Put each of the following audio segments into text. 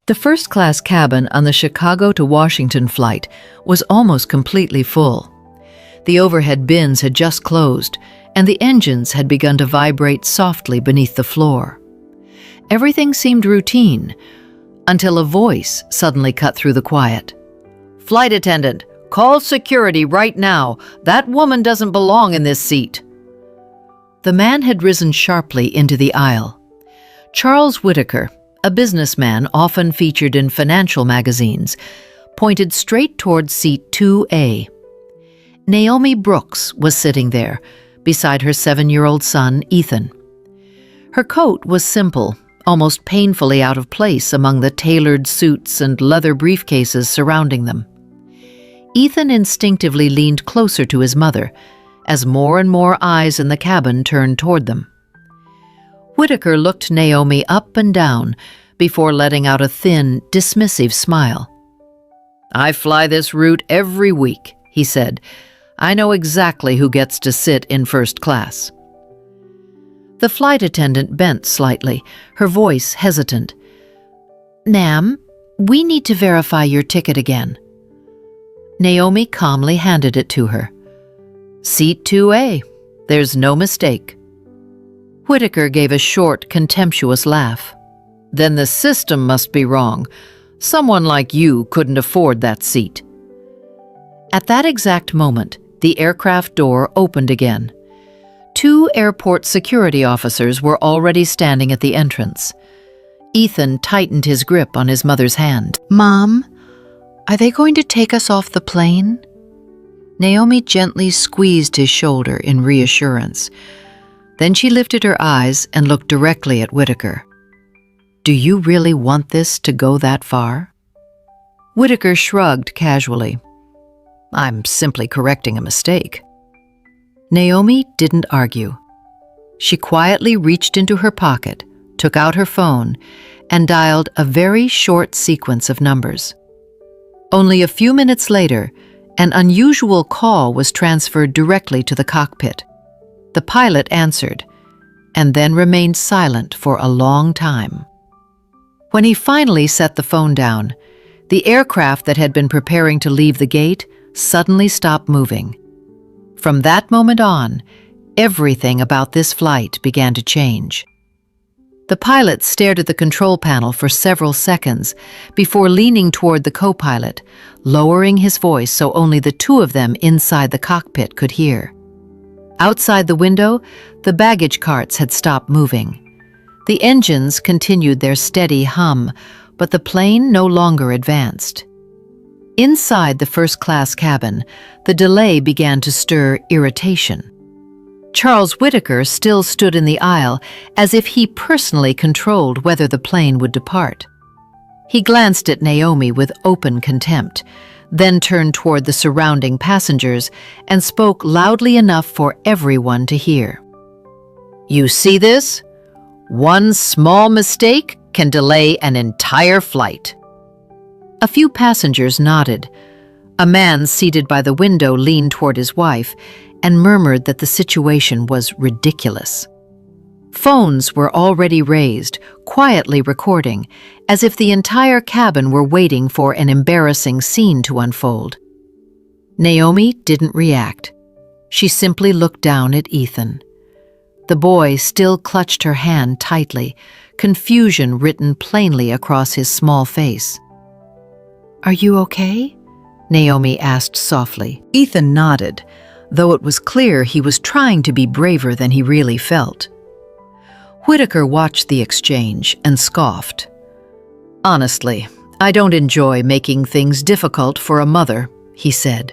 The first-class cabin on the Chicago to Washington flight was almost completely full. The overhead bins had just closed, and the engines had begun to vibrate softly beneath the floor. Everything seemed routine, until a voice suddenly cut through the quiet. "Flight attendant, call security right now. That woman doesn't belong in this seat." The man had risen sharply into the aisle. Charles Whitaker, a businessman often featured in financial magazines, pointed straight toward seat 2A. Naomi Brooks was sitting there, beside her 7-year-old son, Ethan. Her coat was simple, almost painfully out of place among the tailored suits and leather briefcases surrounding them. Ethan instinctively leaned closer to his mother, as more and more eyes in the cabin turned toward them. Whitaker looked Naomi up and down before letting out a thin, dismissive smile. "I fly this route every week," he said. "I know exactly who gets to sit in first class." The flight attendant bent slightly, her voice hesitant. "Ma'am, we need to verify your ticket again." Naomi calmly handed it to her. "Seat 2A. There's no mistake." Whitaker gave a short, contemptuous laugh. "Then the system must be wrong. Someone like you couldn't afford that seat." At that exact moment, the aircraft door opened again. 2 airport security officers were already standing at the entrance. Ethan tightened his grip on his mother's hand. "Mom, are they going to take us off the plane?" Naomi gently squeezed his shoulder in reassurance. Then she lifted her eyes and looked directly at Whitaker. "Do you really want this to go that far?" Whitaker shrugged casually. "I'm simply correcting a mistake." Naomi didn't argue. She quietly reached into her pocket, took out her phone, and dialed a very short sequence of numbers. Only a few minutes later, an unusual call was transferred directly to the cockpit. The pilot answered, and then remained silent for a long time. When he finally set the phone down, the aircraft that had been preparing to leave the gate suddenly stopped moving. From that moment on, everything about this flight began to change. The pilot stared at the control panel for several seconds before leaning toward the co-pilot, lowering his voice so only the two of them inside the cockpit could hear. Outside the window, the baggage carts had stopped moving. The engines continued their steady hum, but the plane no longer advanced. Inside the first-class cabin, the delay began to stir irritation. Charles Whitaker still stood in the aisle as if he personally controlled whether the plane would depart. He glanced at Naomi with open contempt, then turned toward the surrounding passengers and spoke loudly enough for everyone to hear. "You see this? One small mistake can delay an entire flight." A few passengers nodded. A man seated by the window leaned toward his wife and murmured that the situation was ridiculous. Phones were already raised, quietly recording, as if the entire cabin were waiting for an embarrassing scene to unfold. Naomi didn't react. She simply looked down at Ethan. The boy still clutched her hand tightly, confusion written plainly across his small face. "Are you okay?" Naomi asked softly. Ethan nodded, though it was clear he was trying to be braver than he really felt. Whitaker watched the exchange and scoffed. "Honestly, I don't enjoy making things difficult for a mother," he said.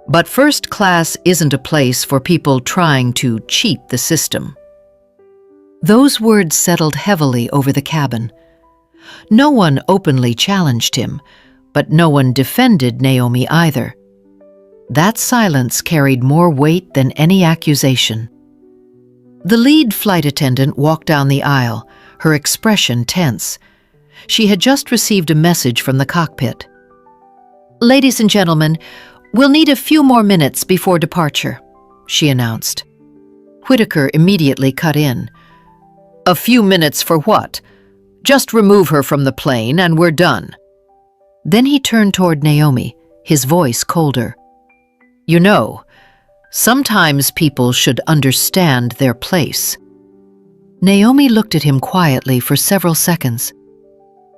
"But first class isn't a place for people trying to cheat the system." Those words settled heavily over the cabin. No one openly challenged him, but no one defended Naomi either. That silence carried more weight than any accusation. The lead flight attendant walked down the aisle, her expression tense. She had just received a message from the cockpit. "Ladies and gentlemen, we'll need a few more minutes before departure," she announced. Whitaker immediately cut in. "A few minutes for what? Just remove her from the plane and we're done." Then he turned toward Naomi, his voice colder. "You know, sometimes people should understand their place." Naomi looked at him quietly for several seconds.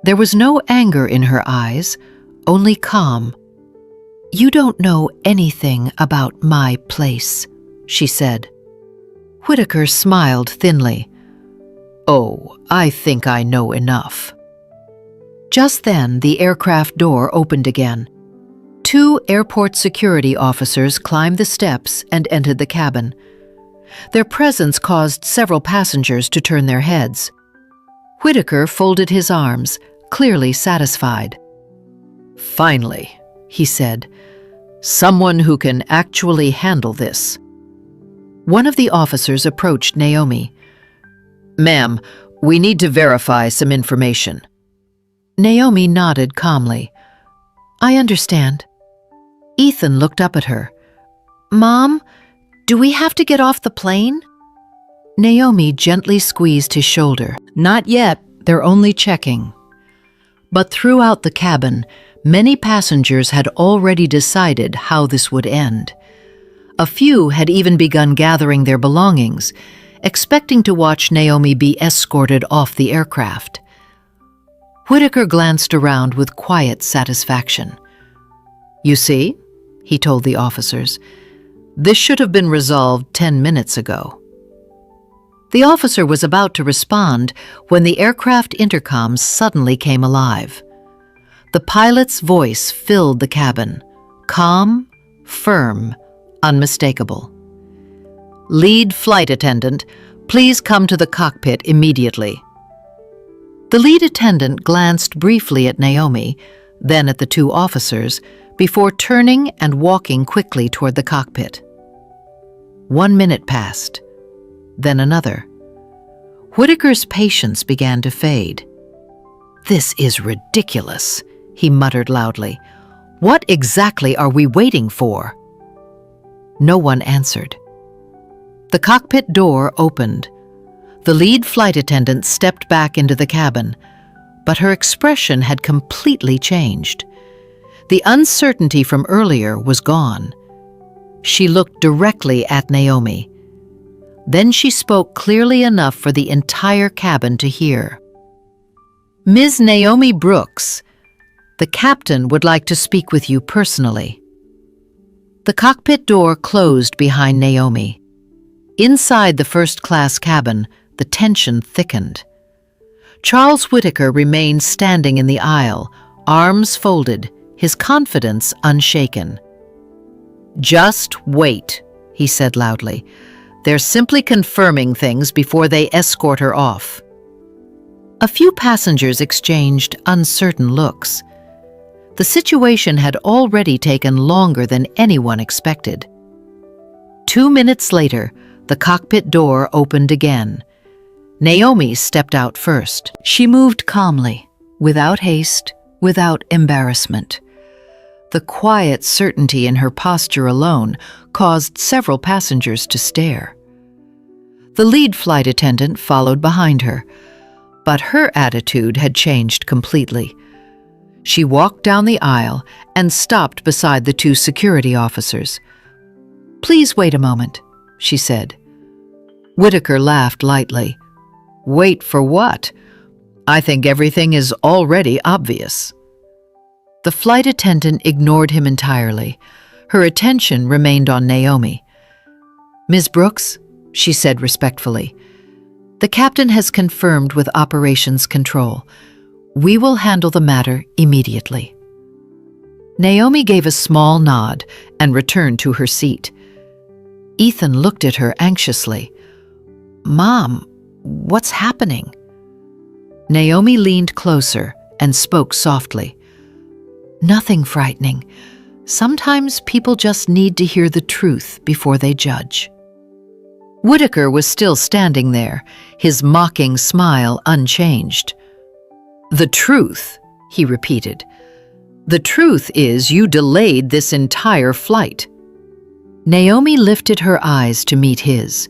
There was no anger in her eyes, only calm. "You don't know anything about my place," she said. Whitaker smiled thinly. "Oh, I think I know enough." Just then, the aircraft door opened again. 2 airport security officers climbed the steps and entered the cabin. Their presence caused several passengers to turn their heads. Whitaker folded his arms, clearly satisfied. "Finally," he said, "someone who can actually handle this." One of the officers approached Naomi. "Ma'am, we need to verify some information." Naomi nodded calmly. "I understand." Ethan looked up at her. "Mom, do we have to get off the plane?" Naomi gently squeezed his shoulder. "Not yet, they're only checking." But throughout the cabin, many passengers had already decided how this would end. A few had even begun gathering their belongings, expecting to watch Naomi be escorted off the aircraft. Whitaker glanced around with quiet satisfaction. "You see," he told the officers, "this should have been resolved 10 minutes ago." The officer was about to respond when the aircraft intercom suddenly came alive. The pilot's voice filled the cabin, calm, firm, unmistakable. "Lead flight attendant, please come to the cockpit immediately." The lead attendant glanced briefly at Naomi, then at the 2 officers, before turning and walking quickly toward the cockpit. 1 minute passed, then another. Whitaker's patience began to fade. "This is ridiculous," he muttered loudly. "What exactly are we waiting for?" No one answered. The cockpit door opened. The lead flight attendant stepped back into the cabin, but her expression had completely changed. The uncertainty from earlier was gone. She looked directly at Naomi. Then she spoke clearly enough for the entire cabin to hear. "Ms. Naomi Brooks, the captain would like to speak with you personally." The cockpit door closed behind Naomi. Inside the first-class cabin, the tension thickened. Charles Whitaker remained standing in the aisle, arms folded, his confidence unshaken. "Just wait," he said loudly. "They're simply confirming things before they escort her off." A few passengers exchanged uncertain looks. The situation had already taken longer than anyone expected. 2 minutes later, the cockpit door opened again. Naomi stepped out first. She moved calmly, without haste, without embarrassment. The quiet certainty in her posture alone caused several passengers to stare. The lead flight attendant followed behind her, but her attitude had changed completely. She walked down the aisle and stopped beside the 2 security officers. "Please wait a moment," she said. Whitaker laughed lightly. "Wait for what? I think everything is already obvious." The flight attendant ignored him entirely. Her attention remained on Naomi. "Ms. Brooks," she said respectfully, "the captain has confirmed with operations control. We will handle the matter immediately." Naomi gave a small nod and returned to her seat. Ethan looked at her anxiously. "Mom, what's happening?" Naomi leaned closer and spoke softly. "Nothing frightening. Sometimes people just need to hear the truth before they judge." Whitaker was still standing there, his mocking smile unchanged. "The truth," he repeated. "The truth is you delayed this entire flight." Naomi lifted her eyes to meet his.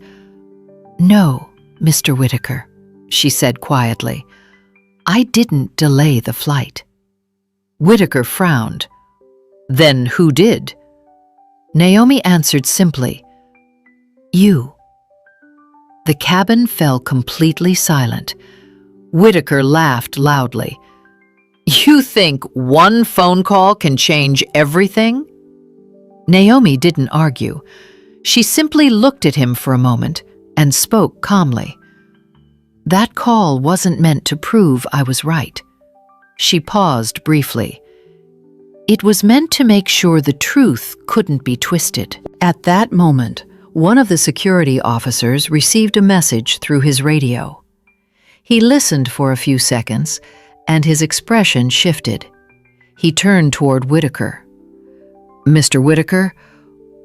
"No, Mr. Whitaker," she said quietly. I didn't delay the flight. Whitaker frowned. Then who did? Naomi answered simply, You. The cabin fell completely silent. Whitaker laughed loudly. You think one phone call can change everything? Naomi didn't argue. She simply looked at him for a moment and spoke calmly. That call wasn't meant to prove I was right. She paused briefly. It was meant to make sure the truth couldn't be twisted. At that moment, one of the security officers received a message through his radio. He listened for a few seconds, and his expression shifted. He turned toward Whitaker. Mr. Whitaker,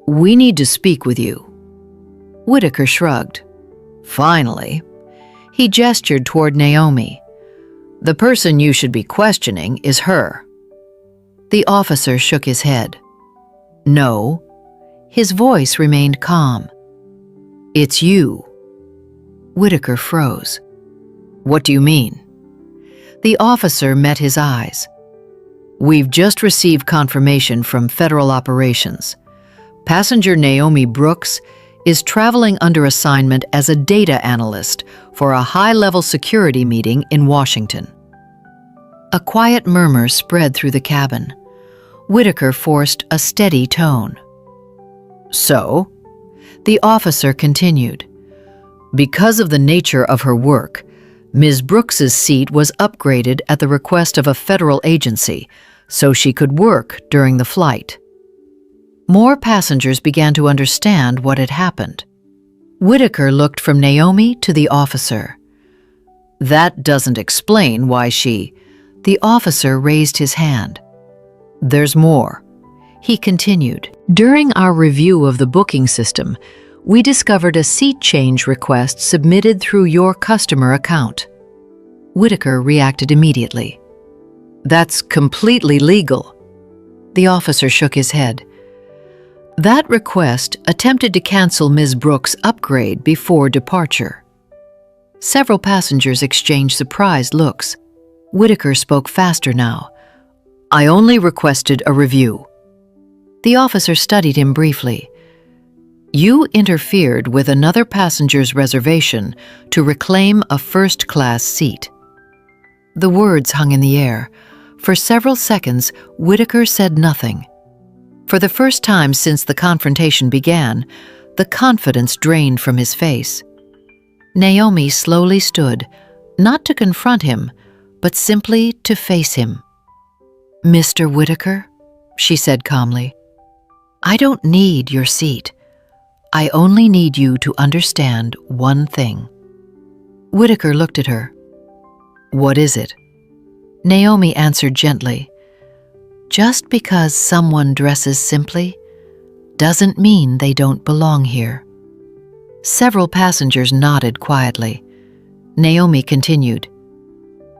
we need to speak with you. Whitaker shrugged. Finally. He gestured toward Naomi. The person you should be questioning is her. The officer shook his head. No. His voice remained calm. It's you. Whitaker froze. What do you mean? The officer met his eyes. We've just received confirmation from Federal Operations. Passenger Naomi Brooks is traveling under assignment as a data analyst for a high-level security meeting in Washington. A quiet murmur spread through the cabin. Whitaker forced a steady tone. So? The officer continued. Because of the nature of her work, Ms. Brooks's seat was upgraded at the request of a federal agency so she could work during the flight. More passengers began to understand what had happened. Whitaker looked from Naomi to the officer. That doesn't explain why she... The officer raised his hand. There's more. He continued. During our review of the booking system, we discovered a seat change request submitted through your customer account. Whitaker reacted immediately. That's completely legal. The officer shook his head. That request attempted to cancel Ms. Brooks' upgrade before departure. Several passengers exchanged surprised looks. Whitaker spoke faster now. I only requested a review. The officer studied him briefly. You interfered with another passenger's reservation to reclaim a first-class seat. The words hung in the air. For several seconds, Whitaker said nothing. For the first time since the confrontation began, the confidence drained from his face. Naomi slowly stood, not to confront him, but simply to face him. Mr. Whitaker, she said calmly, I don't need your seat. I only need you to understand one thing. Whitaker looked at her. What is it? Naomi answered gently. Just because someone dresses simply doesn't mean they don't belong here. Several passengers nodded quietly. Naomi continued.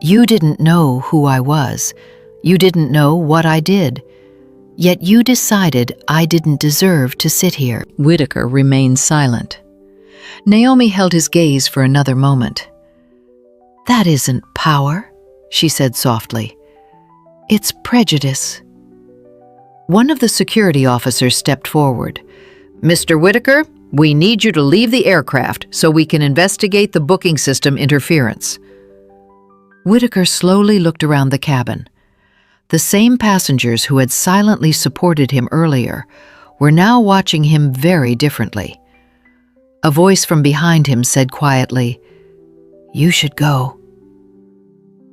You didn't know who I was. You didn't know what I did. Yet you decided I didn't deserve to sit here. Whitaker remained silent. Naomi held his gaze for another moment. That isn't power, she said softly. It's prejudice. One of the security officers stepped forward. Mr. Whitaker, we need you to leave the aircraft so we can investigate the booking system interference. Whitaker slowly looked around the cabin. The same passengers who had silently supported him earlier were now watching him very differently. A voice from behind him said quietly, You should go.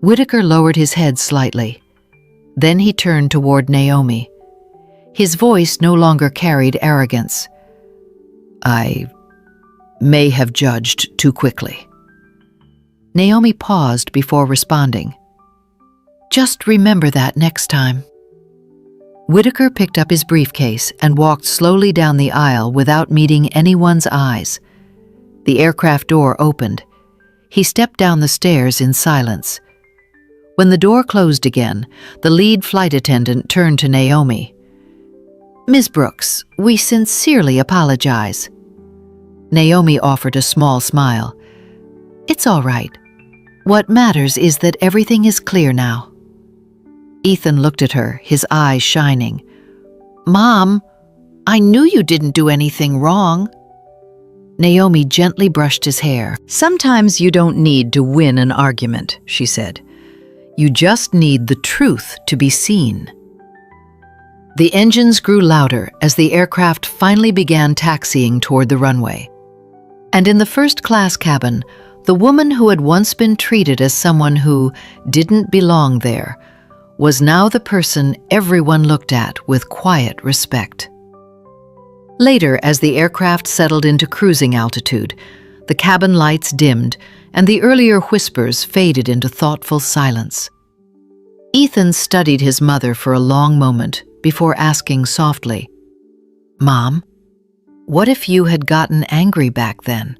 Whitaker lowered his head slightly. Then he turned toward Naomi. His voice no longer carried arrogance. I may have judged too quickly. Naomi paused before responding. Just remember that next time. Whitaker picked up his briefcase and walked slowly down the aisle without meeting anyone's eyes. The aircraft door opened. He stepped down the stairs in silence. When the door closed again, the lead flight attendant turned to Naomi. Ms. Brooks, we sincerely apologize. Naomi offered a small smile. It's all right. What matters is that everything is clear now." Ethan looked at her, his eyes shining. "Mom, I knew you didn't do anything wrong." Naomi gently brushed his hair. "Sometimes you don't need to win an argument," she said. "You just need the truth to be seen." The engines grew louder as the aircraft finally began taxiing toward the runway. And in the first-class cabin, the woman who had once been treated as someone who didn't belong there was now the person everyone looked at with quiet respect. Later, as the aircraft settled into cruising altitude, the cabin lights dimmed and the earlier whispers faded into thoughtful silence. Ethan studied his mother for a long moment before asking softly, "Mom, what if you had gotten angry back then?"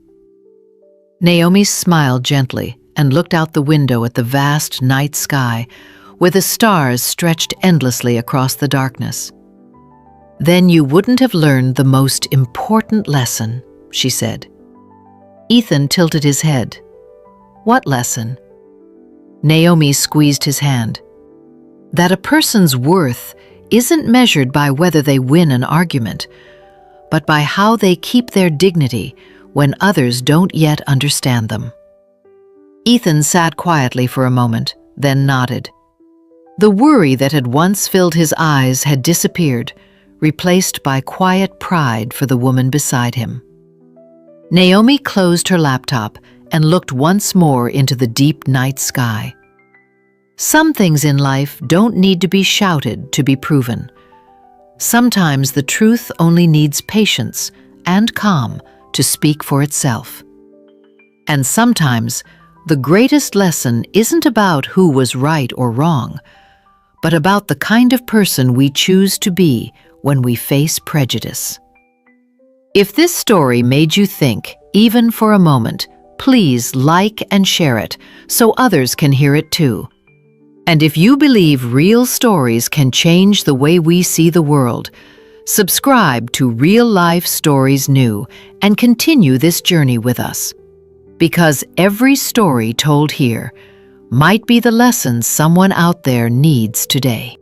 Naomi smiled gently and looked out the window at the vast night sky where the stars stretched endlessly across the darkness. "Then you wouldn't have learned the most important lesson," she said. Ethan tilted his head. "What lesson?" Naomi squeezed his hand. "That a person's worth isn't measured by whether they win an argument, but by how they keep their dignity when others don't yet understand them." Ethan sat quietly for a moment, then nodded. The worry that had once filled his eyes had disappeared, replaced by quiet pride for the woman beside him. Naomi closed her laptop and looked once more into the deep night sky. Some things in life don't need to be shouted to be proven. Sometimes the truth only needs patience and calm to speak for itself. And sometimes the greatest lesson isn't about who was right or wrong, but about the kind of person we choose to be when we face prejudice. If this story made you think, even for a moment, please like and share it so others can hear it too. And if you believe real stories can change the way we see the world, subscribe to Real Life Stories New and continue this journey with us. Because every story told here might be the lesson someone out there needs today.